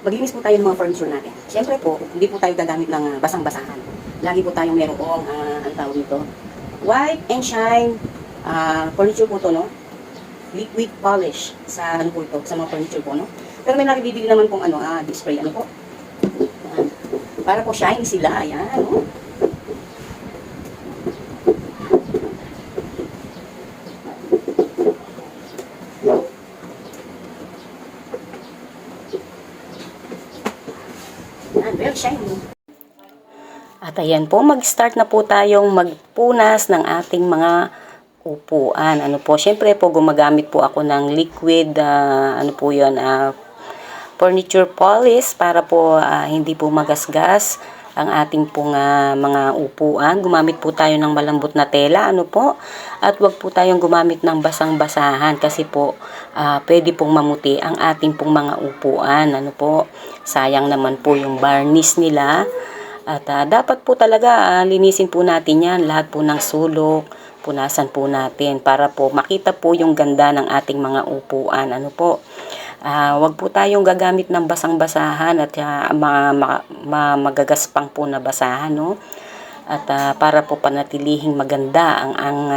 Maglinis po tayo ng mga furniture natin. Siyempre po, hindi po tayo gagamit ng basang-basahan. Lagi po tayong merong, ang tawag nito, White and Shine furniture po to, no? Liquid polish sa ano po ito, sa mga furniture po, no? Pero may nakibibili naman pong display, ano po? Para po shiny sila, ayan, no? Very shiny. At ayan po, mag-start na po tayong magpunas ng ating mga upuan. Ano po, syempre po gumagamit po ako ng liquid, ano po yun, furniture polish para po hindi po magasgas ang ating pong mga upuan. Gumamit po tayo ng malambot na tela, ano po, at wag po tayong gumamit ng basang-basahan kasi po pwede pong mamuti ang ating pong mga upuan, ano po. Sayang naman po yung varnish nila. At dapat po talaga linisin po natin yan, lahat po ng sulok, punasan po natin para po makita po yung ganda ng ating mga upuan. Ano po, wag po tayong gagamit ng basang-basahan at magagaspang po na basahan, no? At para po panatilihing maganda ang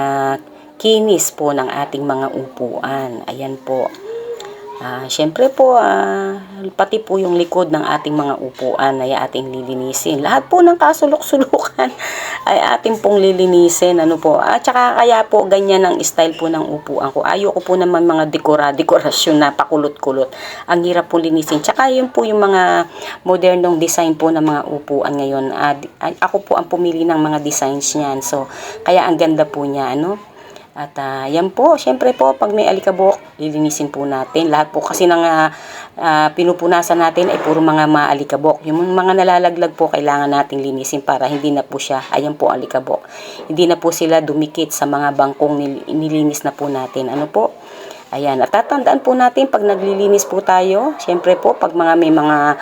kinis po ng ating mga upuan. Ayan po. Siyempre po, pati po yung likod ng ating mga upuan ay ating lilinisin. Lahat po ng kasulok-sulukan ay ating pong lilinisin. Ano po? At saka kaya po ganyan ang style po ng upuan ko. Ayoko po naman mga dekorasyon na pakulot-kulot. Ang hirap po linisin. Tsaka yun po yung mga modernong design po ng mga upuan ngayon. Ako po ang pumili ng mga designs niyan. So, kaya ang ganda po niya, ano? At yan po, syempre po, pag may alikabok, lilinisin po natin. Lahat po kasi ng pinupunasan natin ay puro mga maalikabok. Yung mga nalalaglag po, kailangan natin linisin para hindi na po siya, ayan po alikabok. Hindi na po sila dumikit sa mga bangkong nilinis na po natin. Ano po? Ayan, at tatandaan po natin pag naglilinis po tayo, syempre po, pag may mga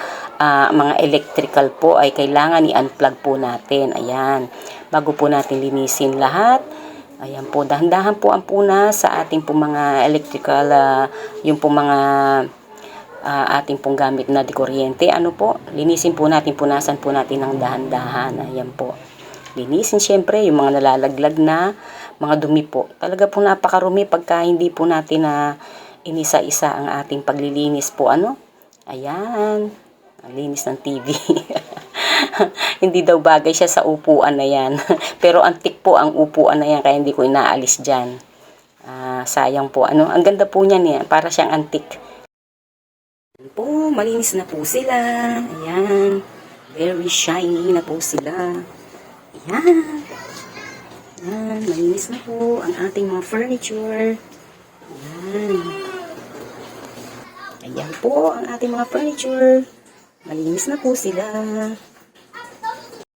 electrical po ay kailangan i-unplug po natin. Ayan, bago po natin linisin lahat. Ayan po, dahan-dahan po ang punas sa ating pong mga electrical, yung pong mga ating pong gamit na dikuryente. Ano po, linisin po natin, punasan po natin ng dahan-dahan. Ayan po. Linisin syempre yung mga nalalaglag na mga dumi po. Talaga po napakarumi pagka hindi po natin inisa-isa ang ating paglilinis po. Ano? Ayan. Linis ng TV. Hindi daw bagay siya sa upuan na yan. Pero antik po ang upuan na yan, kaya hindi ko inaalis dyan. Sayang po. Ano? Ang ganda po niyan eh. Para siyang antik. Ayan po, malinis na po sila. Ayan. Very shiny na po sila. Ayan. Ayan. Malinis na po ang ating mga furniture. Ayan. Ayan po ang ating mga furniture. Malinis na po sila.